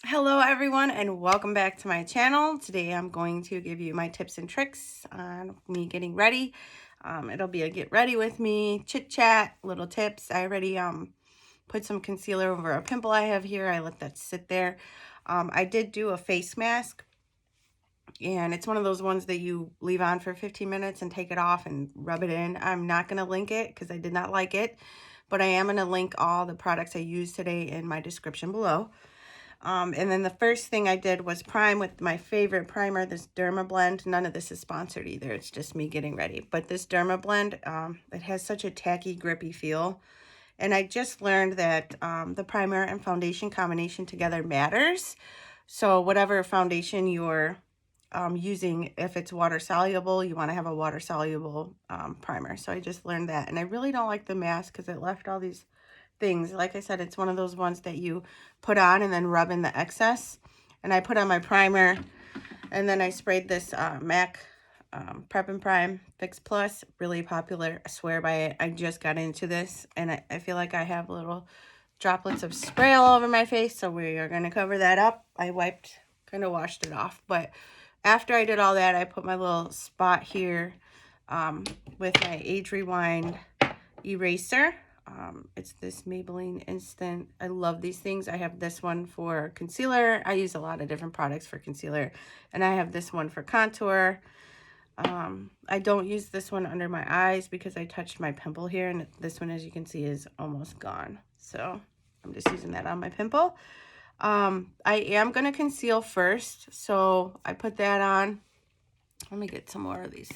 Hello everyone and welcome back to my channel. Today I'm going to give you my tips and tricks on me getting ready. It'll be a get ready with me, chit chat, little tips. I already put some concealer over a pimple I have here. I let that sit there. I did do a face mask, and it's one of those ones that you leave on for 15 minutes and take it off and rub it in. I'm not going to link it because I did not like it, but I am going to link all the products I used today in my description below. And then the first thing I did was prime with my favorite primer, this DermaBlend. None of this is sponsored either. It's just me getting ready. But this DermaBlend, it has such a tacky, grippy feel. And I just learned that the primer and foundation combination together matters. So whatever foundation you're using, if it's water soluble, you want to have a water soluble primer. So I just learned that. And I really don't like the mask because it left all these things. Like I said, it's one of those ones that you put on and then rub in the excess. And I put on my primer, and then I sprayed this MAC Prep and Prime Fix Plus. Really popular. I swear by it. I just got into this, and I feel like I have little droplets of spray all over my face, so we are going to cover that up. I wiped, kind of washed it off, but after I did all that, I put my little spot here with my Age Rewind eraser. It's this Maybelline Instant. I love these things. I have this one for concealer. I use a lot of different products for concealer, and I have this one for contour. I don't use this one under my eyes because I touched my pimple here, and this one, as you can see, is almost gone. So I'm just using that on my pimple. I am going to conceal first, so I put that on. Let me get some more of these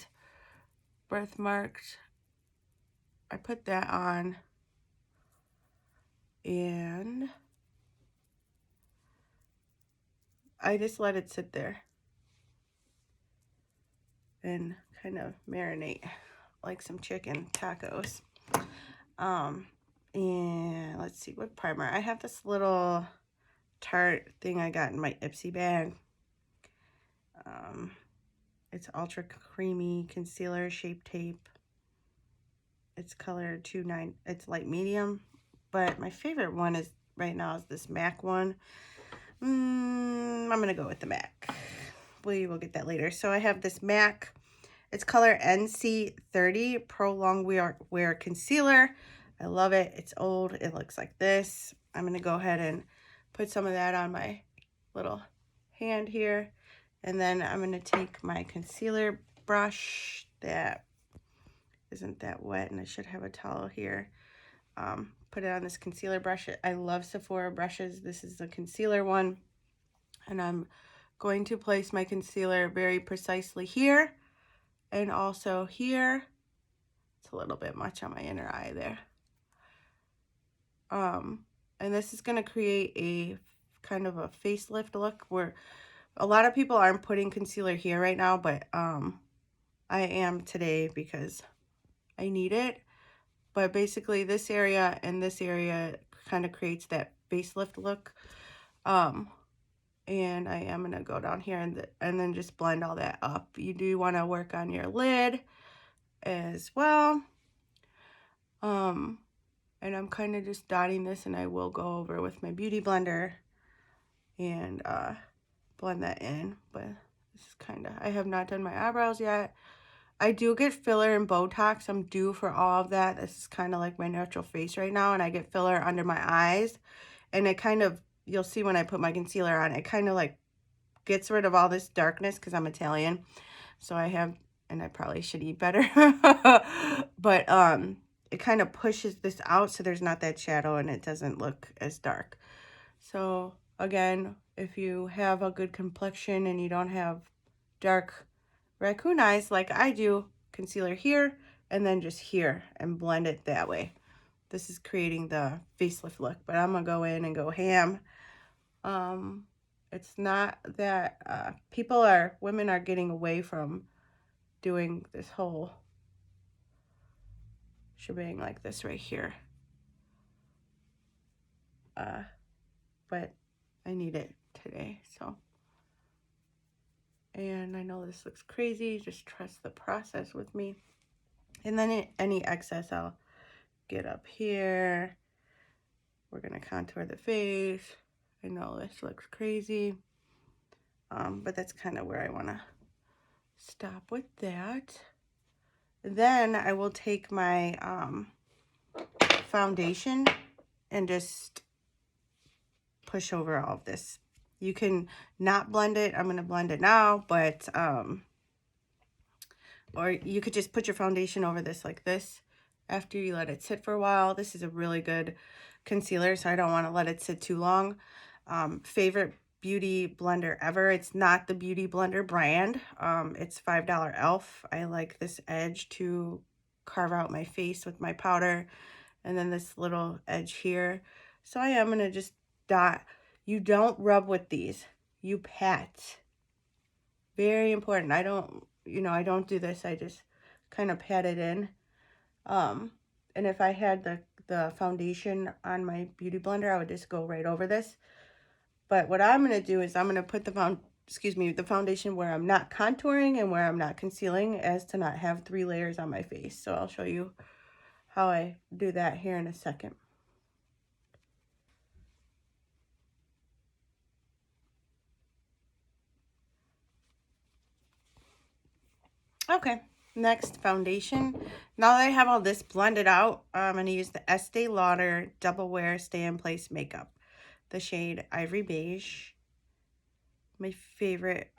birthmarks. I put that on, and I just let it sit there and kind of marinate like some chicken tacos. And let's see, what primer? I have this little Tarte thing I got in my Ipsy bag. It's ultra creamy concealer Shape Tape. It's color 29. It's light medium, but my favorite one is right now is this MAC one. I'm gonna go with the MAC. We will get that later. So I have this MAC. It's color NC30 Pro Long Wear Concealer. I love it. It's old. It looks like this. I'm going to go ahead and put some of that on my little hand here. And then I'm going to take my concealer brush that isn't that wet, and I should have a towel here. Put it on this concealer brush. I love Sephora brushes. This is the concealer one. And I'm going to place my concealer very precisely here. And also here. It's a little bit much on my inner eye there. And this is going to create a kind of a facelift look where a lot of people aren't putting concealer here right now, but I am today because I need it. But basically this area and this area kind of creates that facelift look. And I am going to go down here and then just blend all that up. You do want to work on your lid as well. And I'm kind of just dotting this, and I will go over with my beauty blender and blend that in. But this is kind of, I have not done my eyebrows yet. I do get filler and Botox. I'm due for all of that. This is kind of like my natural face right now, and I get filler under my eyes. And it kind of, you'll see when I put my concealer on, it kind of like gets rid of all this darkness because I'm Italian. So I have, and I probably should eat better. But it kind of pushes this out so there's not that shadow and it doesn't look as dark. So again, if you have a good complexion and you don't have dark raccoon eyes like I do, concealer here and then just here and blend it that way. This is creating the facelift look, but I'm gonna go in and go ham. It's not that women are getting away from doing this whole shebang like this right here. But I need it today, so. And I know this looks crazy, just trust the process with me. And then any excess I'll get up here. We're gonna contour the face. I know this looks crazy, but that's kind of where I want to stop with that. Then I will take my foundation and just push over all of this. You can not blend it. I'm going to blend it now, but or you could just put your foundation over this like this after you let it sit for a while. This is a really good concealer, so I don't want to let it sit too long. Favorite beauty blender ever. It's not the Beauty Blender brand. It's $5 e.l.f. I like this edge to carve out my face with my powder, and then this little edge here. So I am going to just dot. You don't rub with these. You pat. Very important. I don't do this. I just kind of pat it in. And if I had the foundation on my beauty blender, I would just go right over this. But what I'm going to do is I'm going to put the foundation where I'm not contouring and where I'm not concealing, as to not have 3 layers on my face. So I'll show you how I do that here in a second. Okay, next foundation. Now that I have all this blended out, I'm going to use the Estee Lauder Double Wear Stay in Place Makeup. The shade Ivory Beige. My favorite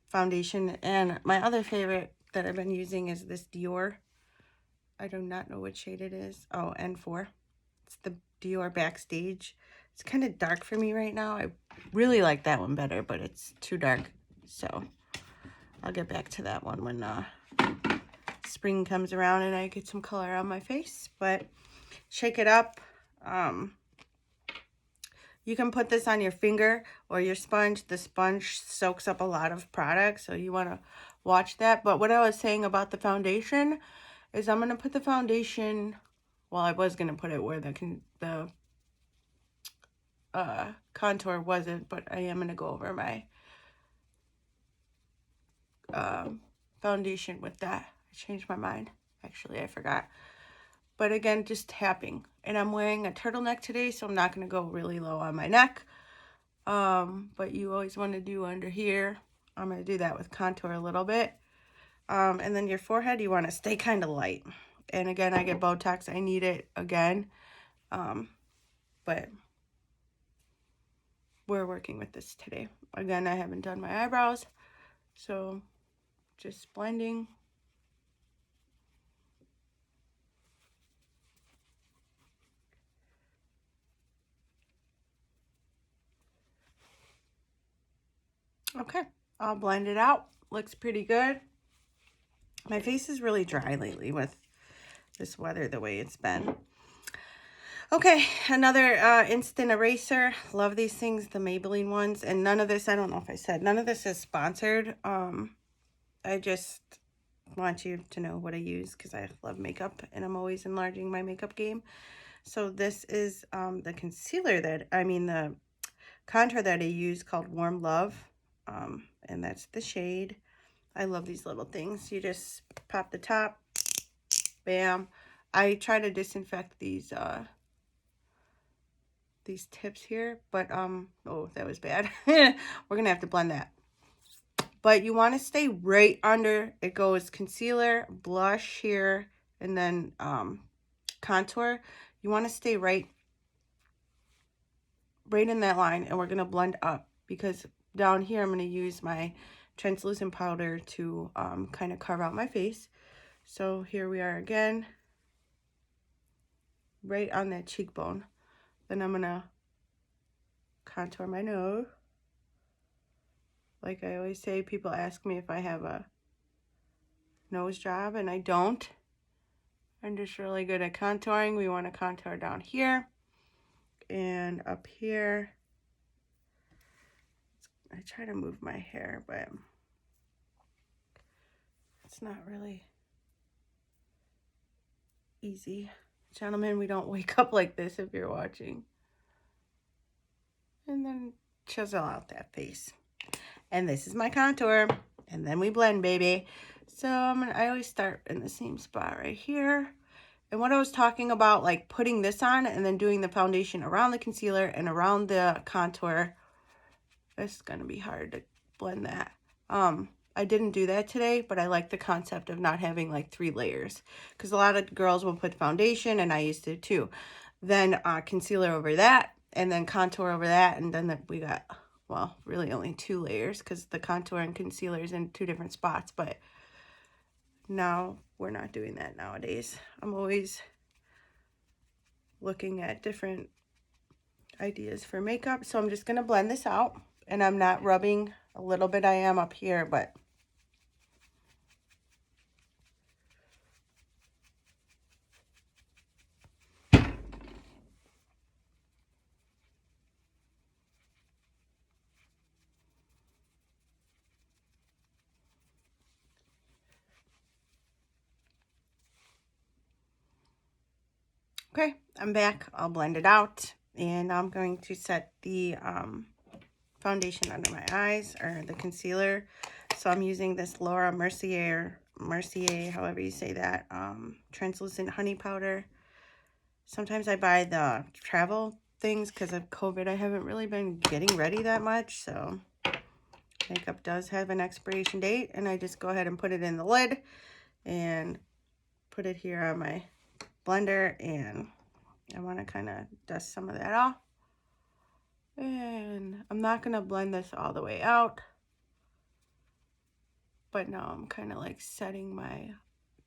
foundation. And my other favorite that I've been using is this Dior. I do not know what shade it is. Oh, N4. It's the Dior Backstage. It's kind of dark for me right now. I really like that one better, but it's too dark. So I'll get back to that one when spring comes around and I get some color on my face. But shake it up. You can put this on your finger or your sponge. The sponge soaks up a lot of product, so you want to watch that. But what I was saying about the foundation is I'm going to put the foundation, well, I was going to put it where the contour wasn't, but I am going to go over my foundation with that. I changed my mind. Actually, I forgot. But again, just tapping. And I'm wearing a turtleneck today, so I'm not going to go really low on my neck. But you always want to do under here. I'm going to do that with contour a little bit. And then your forehead, you want to stay kind of light. And again, I get Botox. I need it again. But we're working with this today. Again, I haven't done my eyebrows. So just blending. Okay, I'll blend it out. Looks pretty good. My face is really dry lately with this weather the way it's been. Okay, another instant eraser. Love these things, the Maybelline ones. And none of this, I don't know if I said, none of this is sponsored. I just want you to know what I use because I love makeup and I'm always enlarging my makeup game. So this is the concealer the contour that I use called Warm Love. And that's the shade. I love these little things. You just pop the top, bam. I try to disinfect these tips here, but oh, that was bad. We're gonna have to blend that. But you want to stay right under. It goes concealer, blush here, and then contour. You want to stay right in that line, and we're gonna blend up because down here I'm gonna use my translucent powder to kind of carve out my face. So here we are again, right on that cheekbone. Then I'm gonna contour my nose. Like I always say, people ask me if I have a nose job, and I don't. I'm just really good at contouring. We want to contour down here and up here. I try to move my hair, but it's not really easy. Gentlemen, we don't wake up like this if you're watching. And then chisel out that face. And this is my contour. And then we blend, baby. So I always start in the same spot right here. And what I was talking about, like putting this on and then doing the foundation around the concealer and around the contour. It's going to be hard to blend that. I didn't do that today, but I like the concept of not having like 3 layers. Because a lot of girls will put foundation, and I used to too. Then concealer over that, and then contour over that, and then we got, well, really only 2 layers because the contour and concealer is in 2 different spots. But now we're not doing that nowadays. I'm always looking at different ideas for makeup. So I'm just going to blend this out, and I'm not rubbing. A little bit I am up here, but okay, I'm back. I'll blend it out, and I'm going to set the foundation under my eyes, or the concealer. So I'm using this Laura Mercier, however you say that, translucent honey powder. Sometimes I buy the travel things because of COVID. I haven't really been getting ready that much, so makeup does have an expiration date, and I just go ahead and put it in the lid and put it here on my blender, and I want to kind of dust some of that off. And I'm not going to blend this all the way out, but now I'm kind of like setting my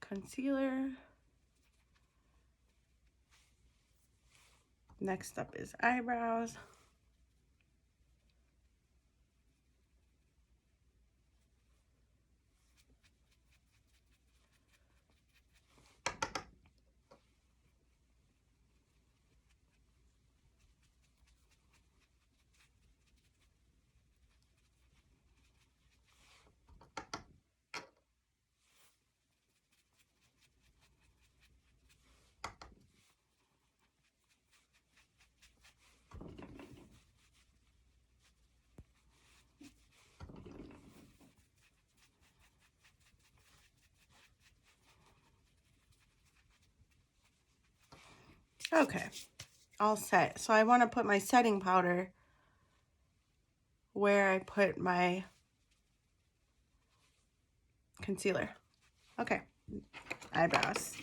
concealer. Next up is eyebrows. Okay, all set. So I want to put my setting powder where I put my concealer. Okay, eyebrows.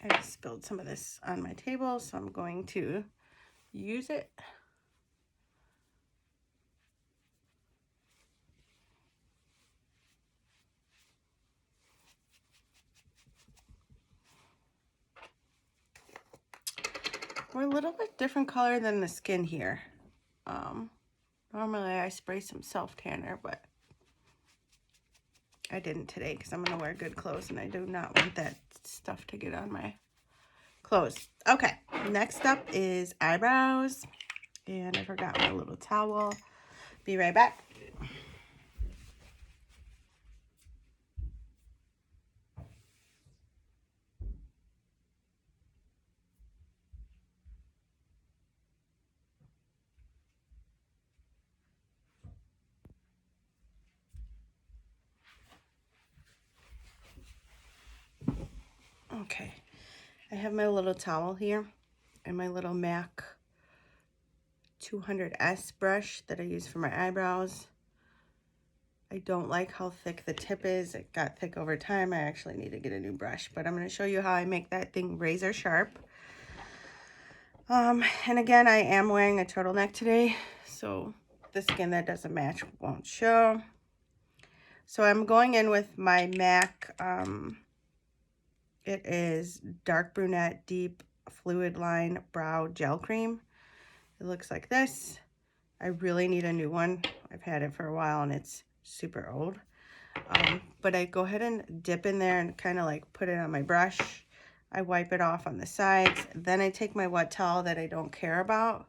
I just spilled some of this on my table, so I'm going to use it. We're a little bit different color than the skin here. Normally I spray some self-tanner, but I didn't today because I'm going to wear good clothes, and I do not want that stuff to get on my clothes. Okay, next up is eyebrows, and I forgot my little towel. Be right back. Okay, I have my little towel here and my little MAC 200S brush that I use for my eyebrows. I don't like how thick the tip is. It got thick over time. I actually need to get a new brush, but I'm going to show you how I make that thing razor sharp. And again, I am wearing a turtleneck today, so the skin that doesn't match won't show. So I'm going in with my MAC, it is Dark Brunette Deep Fluid Line Brow Gel Cream. It looks like this. I really need a new one. I've had it for a while and it's super old. But I go ahead and dip in there and kind of like put it on my brush. I wipe it off on the sides. Then I take my wet towel that I don't care about.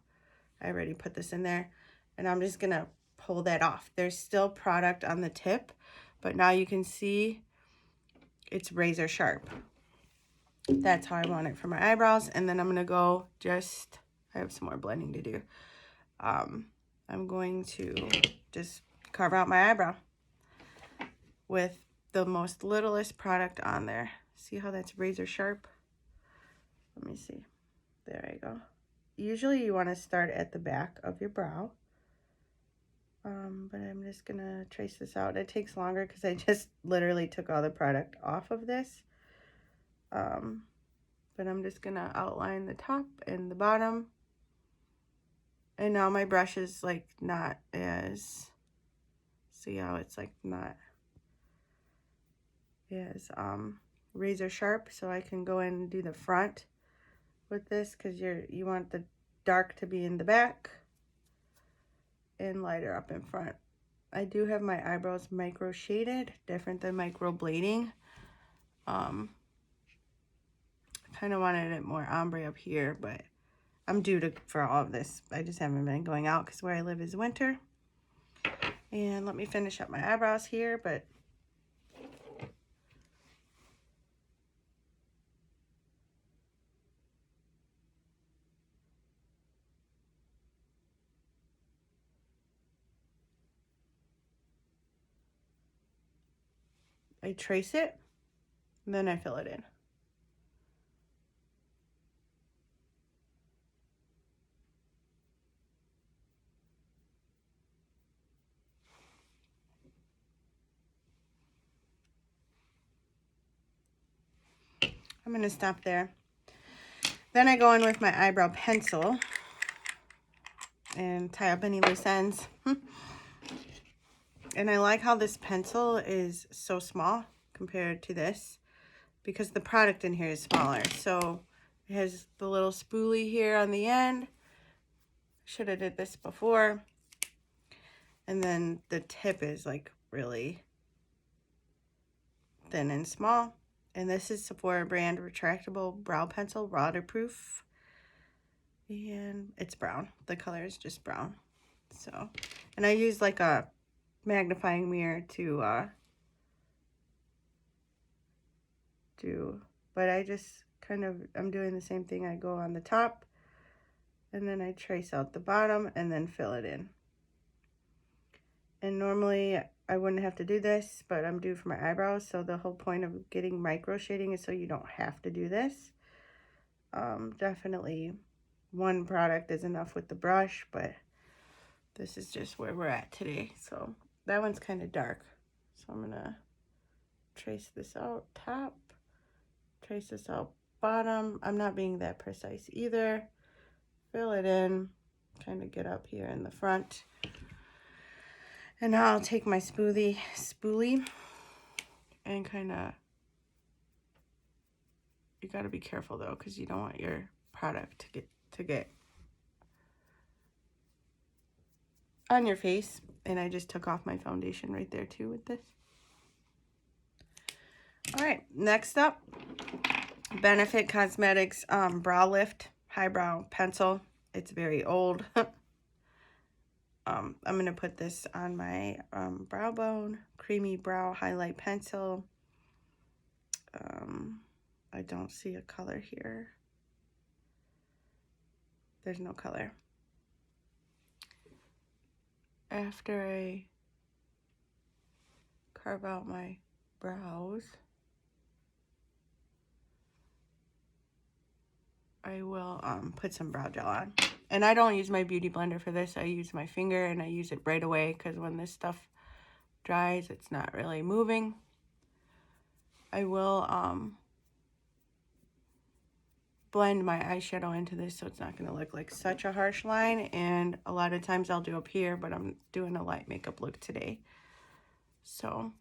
I already put this in there. And I'm just going to pull that off. There's still product on the tip, but now you can see it's razor sharp. That's how I want it for my eyebrows. And then I'm going to go I have some more blending to do. I'm going to just carve out my eyebrow with the most littlest product on there. See how that's razor sharp? Let me see. There I go. Usually you want to start at the back of your brow. But I'm just gonna trace this out. It takes longer because I just literally took all the product off of this. But I'm just gonna outline the top and the bottom. And now my brush is like not as, see how it's like not as razor sharp, so I can go in and do the front with this because you want the dark to be in the back and lighter up in front. I do have my eyebrows micro shaded, different than micro blading. Kind of wanted it more ombre up here, but I'm due for all of this. I just haven't been going out because where I live is winter. And let me finish up my eyebrows here, but I trace it, and then I fill it in. I'm going to stop there. Then I go in with my eyebrow pencil and tie up any loose ends. And I like how this pencil is so small compared to this because the product in here is smaller. So it has the little spoolie here on the end. Should have did this before. And then the tip is like really thin and small. And this is Sephora brand retractable brow pencil, waterproof. And it's brown. The color is just brown. So, and I use like a magnifying mirror to but I just kind of, I'm doing the same thing. I go on the top and then I trace out the bottom and then fill it in. And normally I wouldn't have to do this, but I'm due for my eyebrows. So the whole point of getting micro shading is so you don't have to do this. Definitely one product is enough with the brush, but this is just where we're at today. So that one's kind of dark. So I'm gonna trace this out top, trace this out bottom. I'm not being that precise either. Fill it in, kind of get up here in the front. And now I'll take my spoolie and kind of, you got to be careful though, because you don't want your product to get on your face. And I just took off my foundation right there too with this. All right, next up, Benefit Cosmetics Brow Lift Highbrow Pencil. It's very old. I'm going to put this on my brow bone, creamy brow highlight pencil. I don't see a color here. There's no color. After I carve out my brows, I will put some brow gel on. And I don't use my beauty blender for this. I use my finger and I use it right away because when this stuff dries, it's not really moving. I will blend my eyeshadow into this so it's not going to look like such a harsh line. And a lot of times I'll do up here, but I'm doing a light makeup look today. So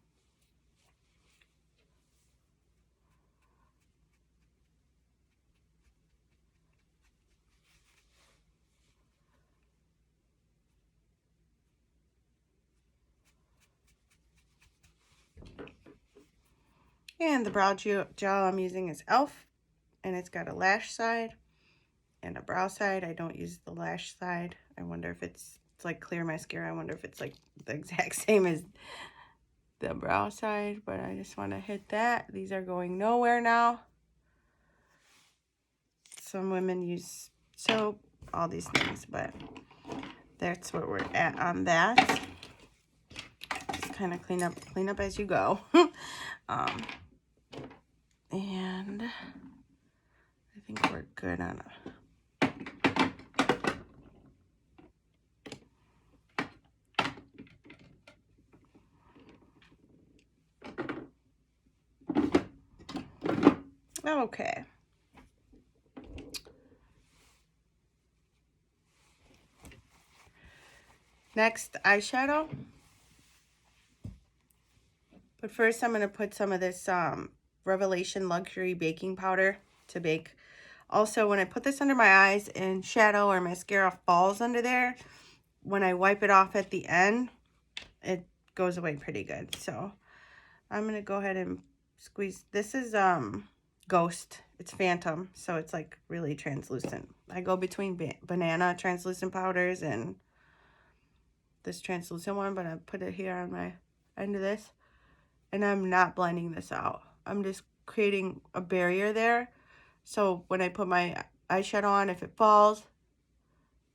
and the brow gel I'm using is e.l.f. and it's got a lash side and a brow side. I don't use the lash side. I wonder if it's like clear mascara. I wonder if it's like the exact same as the brow side, but I just want to hit that. These are going nowhere now. Some women use soap, all these things, but that's where we're at on that. Just kind of clean up as you go. And I think we're good on a... Okay. Next, eyeshadow. But first, I'm going to put some of this Revelation Luxury Baking Powder to bake. Also, when I put this under my eyes and shadow or mascara falls under there, when I wipe it off at the end, it goes away pretty good. So I'm going to go ahead and squeeze. This is Ghost. It's Phantom, so it's like really translucent. I go between banana translucent powders and this translucent one, but I put it here on my end of this. And I'm not blending this out. I'm just creating a barrier there. So when I put my eyeshadow on, if it falls,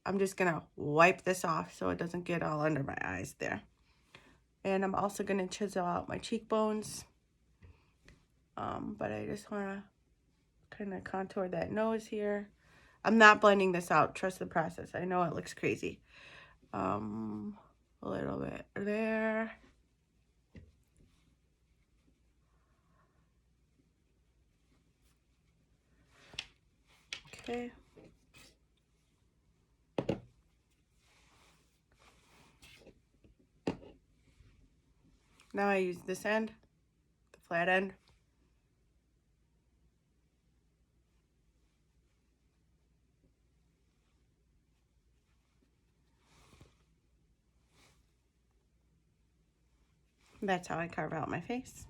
I'm just going to wipe this off so it doesn't get all under my eyes there. And I'm also going to chisel out my cheekbones. But I just want to kind of contour that nose here. I'm not blending this out. Trust the process. I know it looks crazy. A little bit there. Okay. Now I use this end, the flat end. That's how I carve out my face.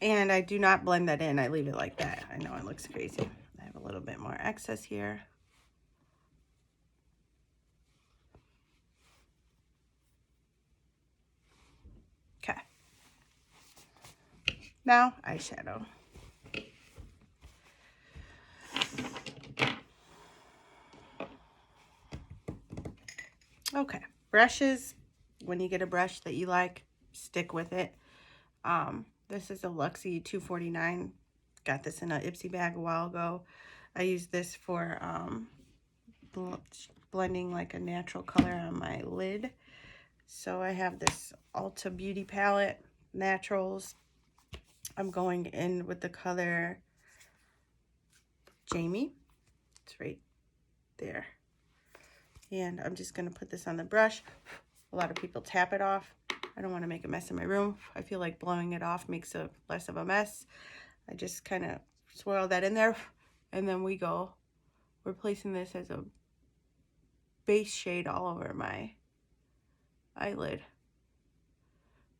And I do not blend that in. I leave it like that. I know it looks crazy. I have a little bit more excess here. Okay. Now, eyeshadow. Okay. Brushes. When you get a brush that you like, stick with it. This is a Luxie 249. Got this in an Ipsy bag a while ago. I use this for blending like a natural color on my lid. So I have this Ulta Beauty Palette, Naturals. I'm going in with the color Jamie. It's right there. And I'm just going to put this on the brush. A lot of people tap it off. I don't want to make a mess in my room. I feel like blowing it off makes a less of a mess. I just kind of swirl that in there. And then we're placing this as a base shade all over my eyelid.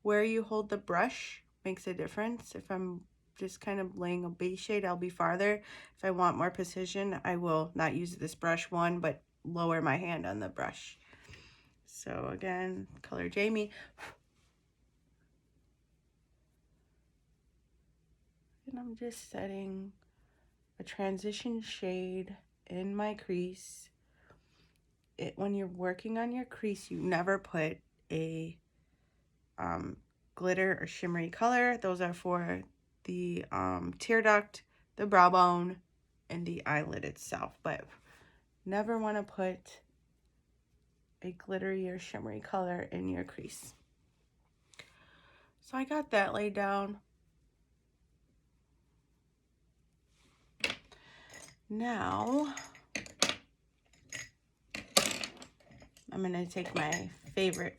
Where you hold the brush makes a difference. If I'm just kind of laying a base shade, I'll be farther. If I want more precision, I will not use this brush one, but lower my hand on the brush. So again, color Jamie. And I'm just setting a transition shade in my crease. When you're working on your crease, you never put a glitter or shimmery color. Those are for the tear duct, the brow bone, and the eyelid itself. But never want to put a glittery or shimmery color in your crease. So I got that laid down. Now I'm going to take my favorite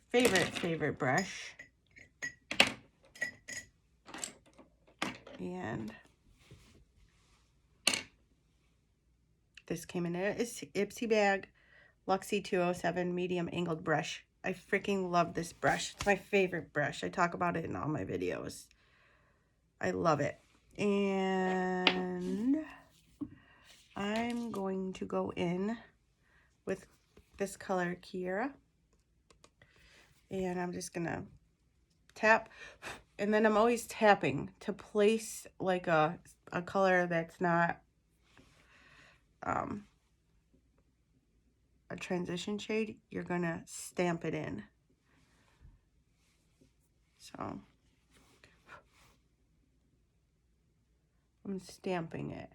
brush and this came in an Ipsy bag, Luxie 207 medium angled brush. I freaking love this brush. It's my favorite brush. I talk about it in all my videos. I love it. And I'm going to go in with this color Kiera. And I'm just gonna tap, and then I'm always tapping to place like a color that's not a transition shade. You're gonna stamp it in. So I'm stamping it.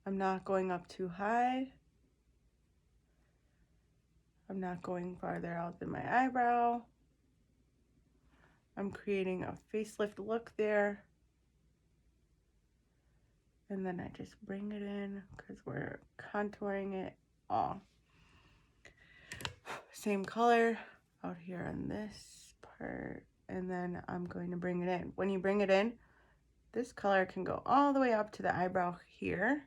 I'm not going up too high. I'm not going farther out than my eyebrow. I'm creating a facelift look there. And then I just bring it in because we're contouring it all. Same color out here on this part. And then I'm going to bring it in. When you bring it in, this color can go all the way up to the eyebrow here,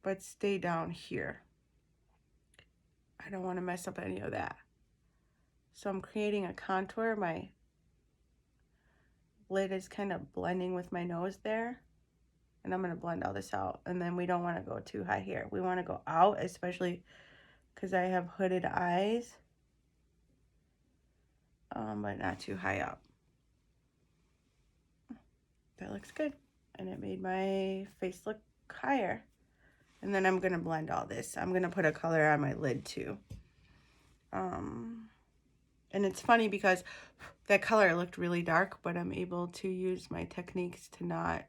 but stay down here. I don't want to mess up any of that. So I'm creating a contour. My lid is kind of blending with my nose there. And I'm going to blend all this out. And then we don't want to go too high here. We want to go out, especially because I have hooded eyes. But not too high up. That looks good. And it made my face look higher. And then I'm going to blend all this. I'm going to put a color on my lid too. And it's funny because that color looked really dark, but I'm able to use my techniques to not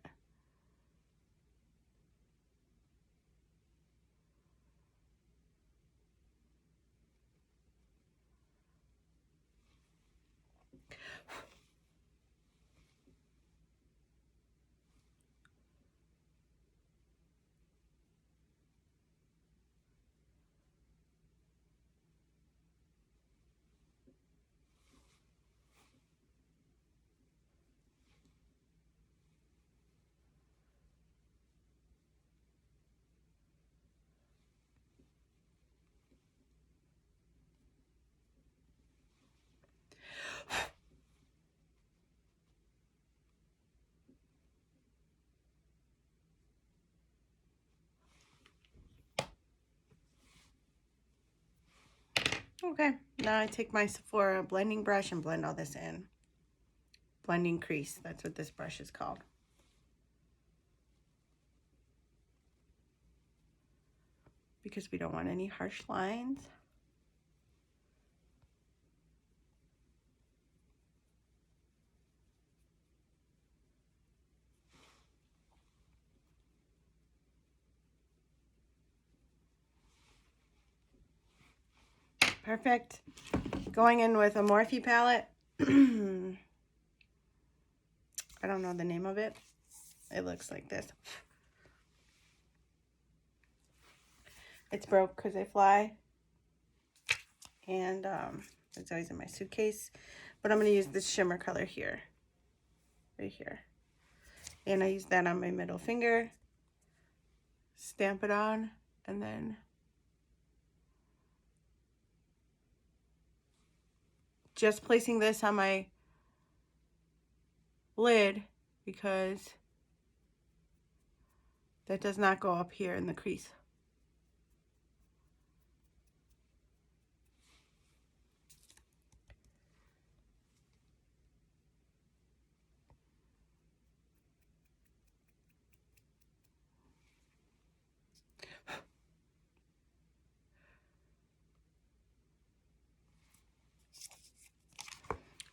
Okay, now I take my Sephora blending brush and blend all this in. Blending crease, that's what this brush is called. Because we don't want any harsh lines. Perfect. Going in with a Morphe palette. I don't know the name of it. It looks like this. It's broke because I fly. And it's always in my suitcase. But I'm going to use this shimmer color here. Right here. And I use that on my middle finger. Stamp it on. And then just placing this on my lid because that does not go up here in the crease.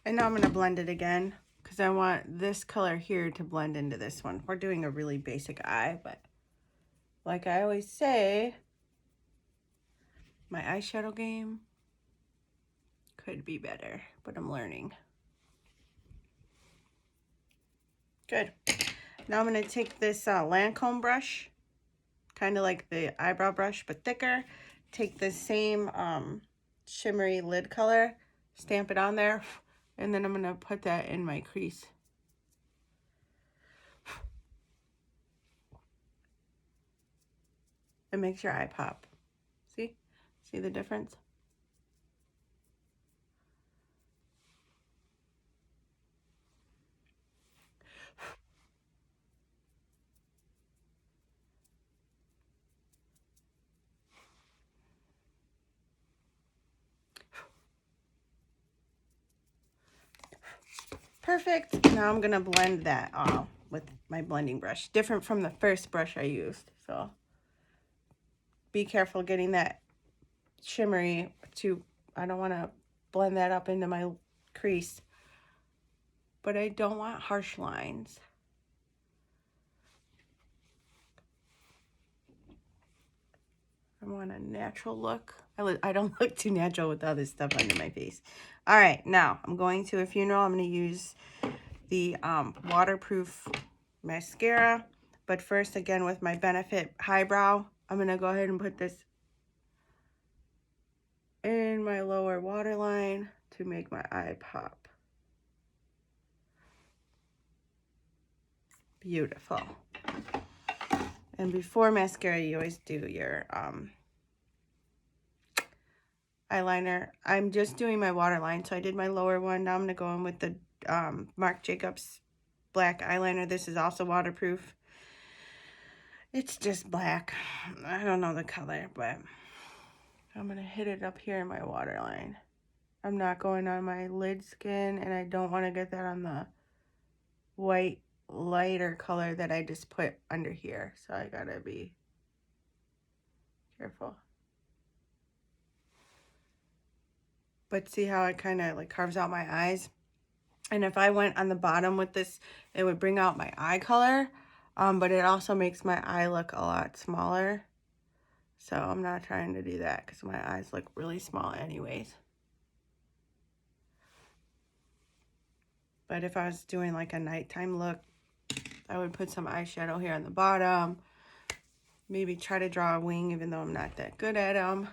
And now I'm going to blend it again because I want this color here to blend into this one. We're doing a really basic eye, but like I always say, my eyeshadow game could be better, but I'm learning. Good. Now I'm going to take this Lancome brush, kind of like the eyebrow brush, but thicker. Take the same shimmery lid color, stamp it on there, and then I'm going to put that in my crease. It makes your eye pop. See? See the difference? perfect. Now I'm gonna blend that with my blending brush, different from the first brush I used. So be careful getting that shimmery too. I don't want to blend that up into my crease, but I don't want harsh lines. I want a natural look. I don't look too natural with all this stuff under my face. All right, now I'm going to a funeral. I'm going to use the waterproof mascara. But first, again, with my Benefit Highbrow, I'm going to go ahead and put this in my lower waterline to make my eye pop. Beautiful. And before mascara, you always do your eyeliner. I'm just doing my waterline, so I did my lower one. Now I'm going to go in with the Marc Jacobs black eyeliner. This is also waterproof. It's just black. I don't know the color, but I'm going to hit it up here in my waterline. I'm not going on my lid skin, and I don't want to get that on the white lighter color that I just put under here. So I got to be careful. But see how it kind of like carves out my eyes? And if I went on the bottom with this, it would bring out my eye color. But it also makes my eye look a lot smaller. So I'm not trying to do that because my eyes look really small anyways. But if I was doing like a nighttime look, I would put some eyeshadow here on the bottom. Maybe try to draw a wing even though I'm not that good at them.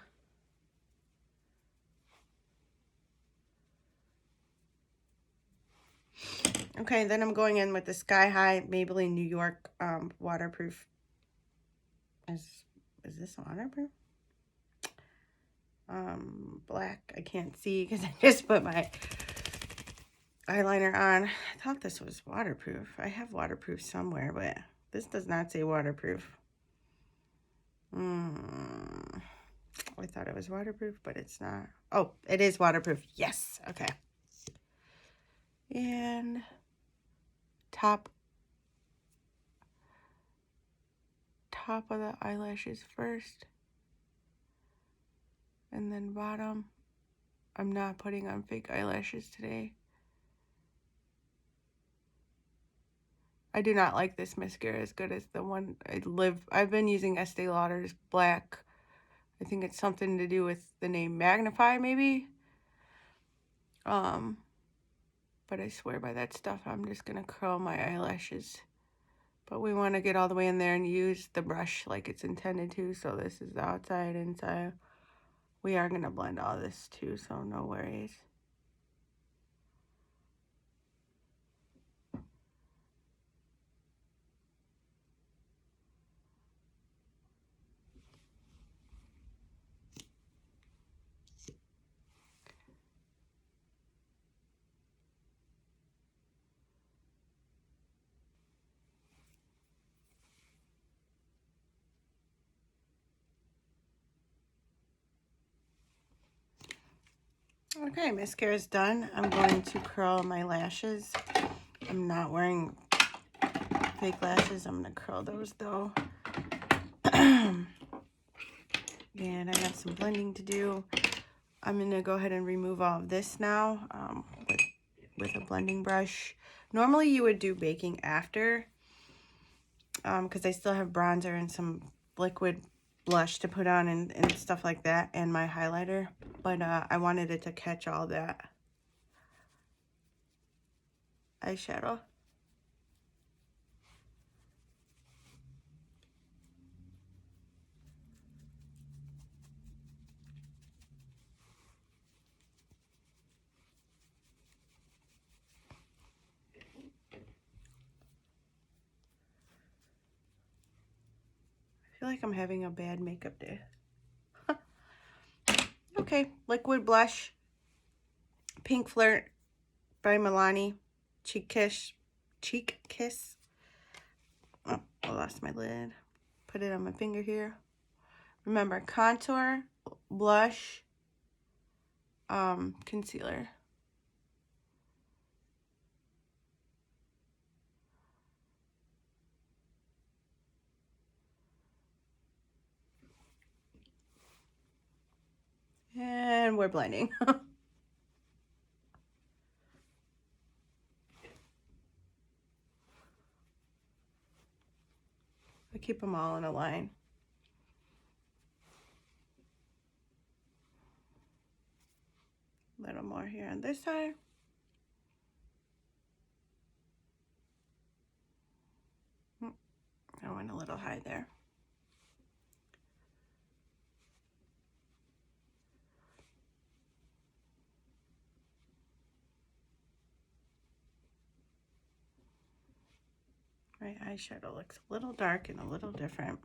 Okay, then I'm going in with the Sky High Maybelline New York waterproof. Is this waterproof? Black. I can't see because I just put my eyeliner on. I thought this was waterproof. I have waterproof somewhere, but this does not say waterproof. I thought it was waterproof, but it's not. Oh, it is waterproof. Yes. Okay. And top of the eyelashes first. And then bottom. I'm not putting on fake eyelashes today. I do not like this mascara as good as the one I've been using Estee Lauder's black. I think it's something to do with the name Magnify, maybe. But I swear by that stuff, I'm just gonna curl my eyelashes. But we want to get all the way in there and use the brush like it's intended to. So this is the outside, inside. We are gonna blend all this too, so no worries. Okay, mascara's done. I'm going to curl my lashes. I'm not wearing fake lashes. I'm going to curl those though. And I have some blending to do. I'm going to go ahead and remove all of this now with a blending brush. Normally you would do baking after because I still have bronzer and some liquid blush to put on and stuff like that, and my highlighter, but I wanted it to catch all that eyeshadow. I feel like I'm having a bad makeup day. Okay, liquid blush, Pink Flirt by Milani, Cheek Kiss. Oh, I lost my lid. Put it on my finger here. Remember, contour, blush, concealer. and we're blending. I keep them all in a line. A little more here on this side. I went a little high there. My eyeshadow looks a little dark and a little different.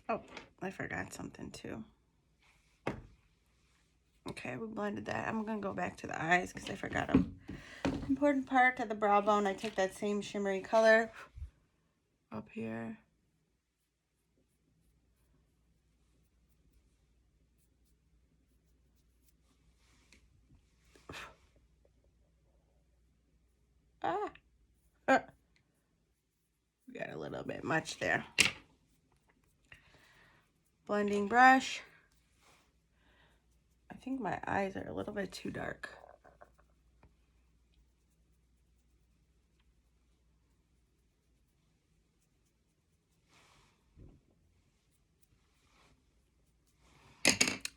Oh, I forgot something too. Okay, we blended that. I'm gonna go back to the eyes because I forgot an important part of the brow bone. I took that same shimmery color up here. Got a little bit much there. Blending brush. I think my eyes are a little bit too dark.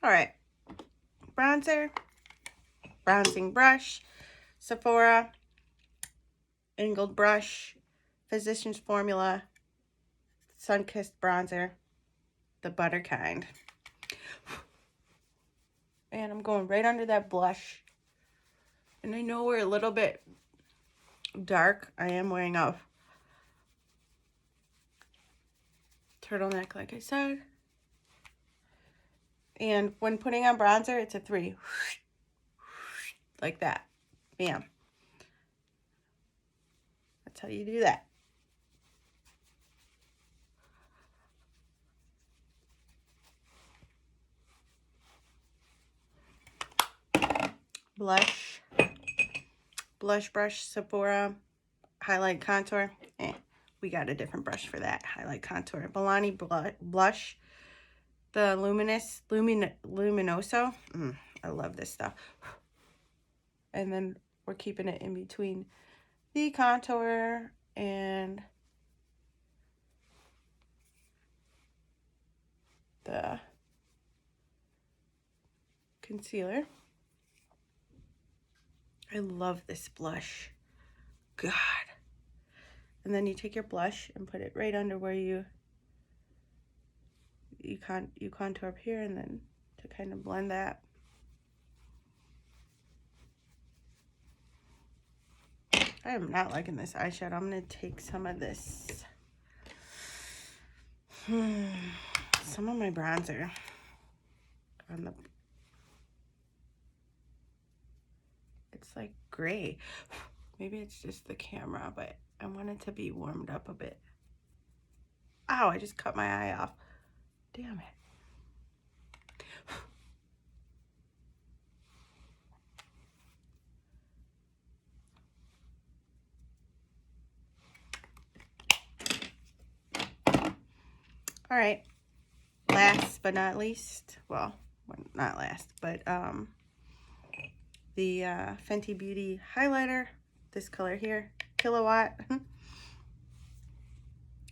All right, bronzer, bronzing brush, Sephora, angled brush, Physicians Formula, Sun-Kissed bronzer, the butter kind. And I'm going right under that blush. And I know we're a little bit dark. I am wearing a turtleneck, like I said. And when putting on bronzer, it's a 3. Like that. Bam. That's how you do that. Blush. Blush brush, Sephora. Highlight contour. We got a different brush for that. Highlight contour. Milani blush. The Luminoso. I love this stuff. And then we're keeping it in between the contour and the concealer. I love this blush. God. And then you take your blush and put it right under where you contour up here, and then to kind of blend that. I am not liking this eyeshadow. I'm going to take some of this, some of my bronzer on the, it's like gray. Maybe it's just the camera, but I want it to be warmed up a bit. Ow, I just cut my eye off. Damn it. All right, last but not least, well, not last, but the Fenty Beauty highlighter, this color here, Kilowatt.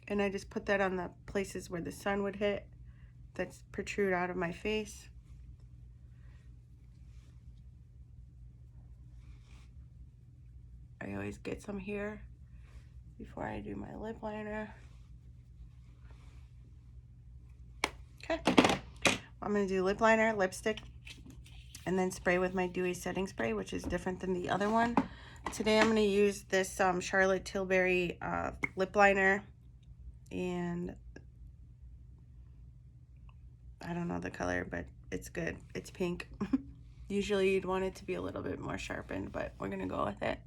And I just put that on the places where the sun would hit, that's protrude out of my face. I always get some here before I do my lip liner. Okay, I'm going to do lip liner, lipstick, and then spray with my Dewy setting spray, which is different than the other one. Today I'm going to use this Charlotte Tilbury lip liner, and I don't know the color, but it's good. It's pink. Usually you'd want it to be a little bit more sharpened, but we're going to go with it.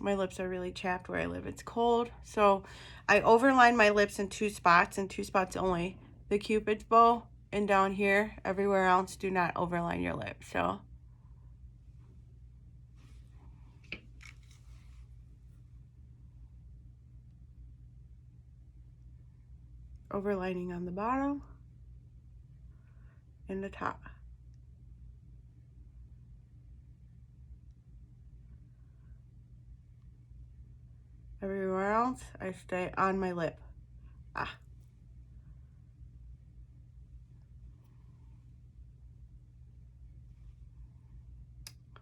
My lips are really chapped where I live. It's cold. So I overline my lips in 2 spots, and 2 spots only. The Cupid's bow and down here. Everywhere else, do not overline your lips. So overlining on the bottom and the top. Everywhere else, I stay on my lip.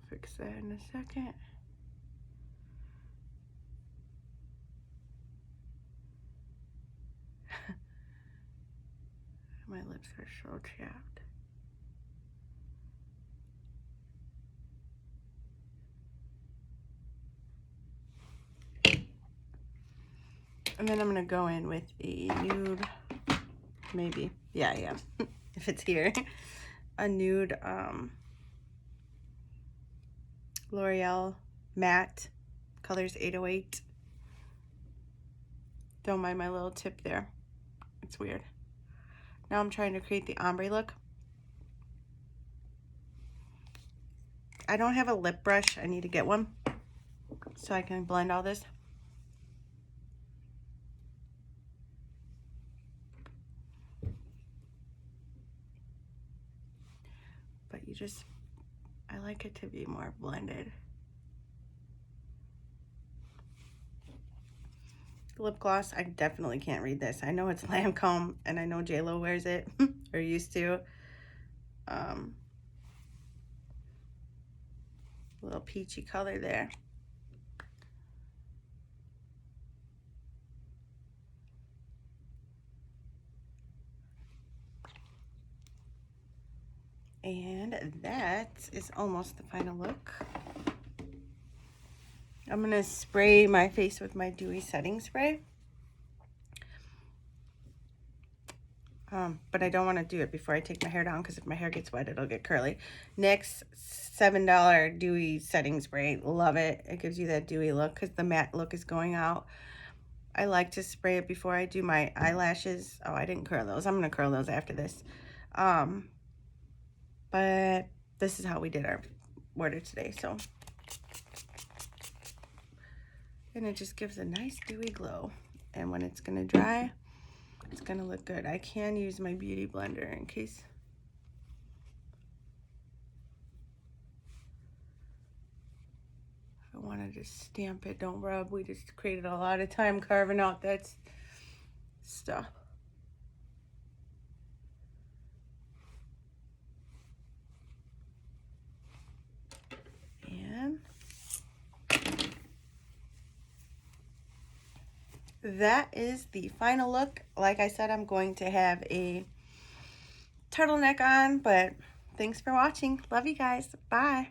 Fix that in a second. My lips are so chapped. And then I'm gonna go in with a nude, maybe, yeah, if it's here, a nude L'Oreal matte, colors 808. Don't mind my little tip there, it's weird. Now I'm trying to create the ombre look. I don't have a lip brush, I need to get one so I can blend all this. But I like it to be more blended. Lip gloss, I definitely can't read this. I know it's Lancome, and I know J-Lo wears it, or used to. A little peachy color there. And that is almost the final look. I'm gonna spray my face with my Dewy setting spray. But I don't want to do it before I take my hair down, because if my hair gets wet, it'll get curly. NYX $7 Dewy setting spray. Love it. It gives you that dewy look because the matte look is going out. I like to spray it before I do my eyelashes. Oh, I didn't curl those. I'm going to curl those after this. But this is how we did our order today. So, and it just gives a nice dewy glow. And when it's going to dry, it's going to look good. I can use my beauty blender in case. I want to just stamp it, don't rub. We just created a lot of time carving out that stuff. And that is the final look. Like I said, I'm going to have a turtleneck on, but thanks for watching. Love you guys. Bye.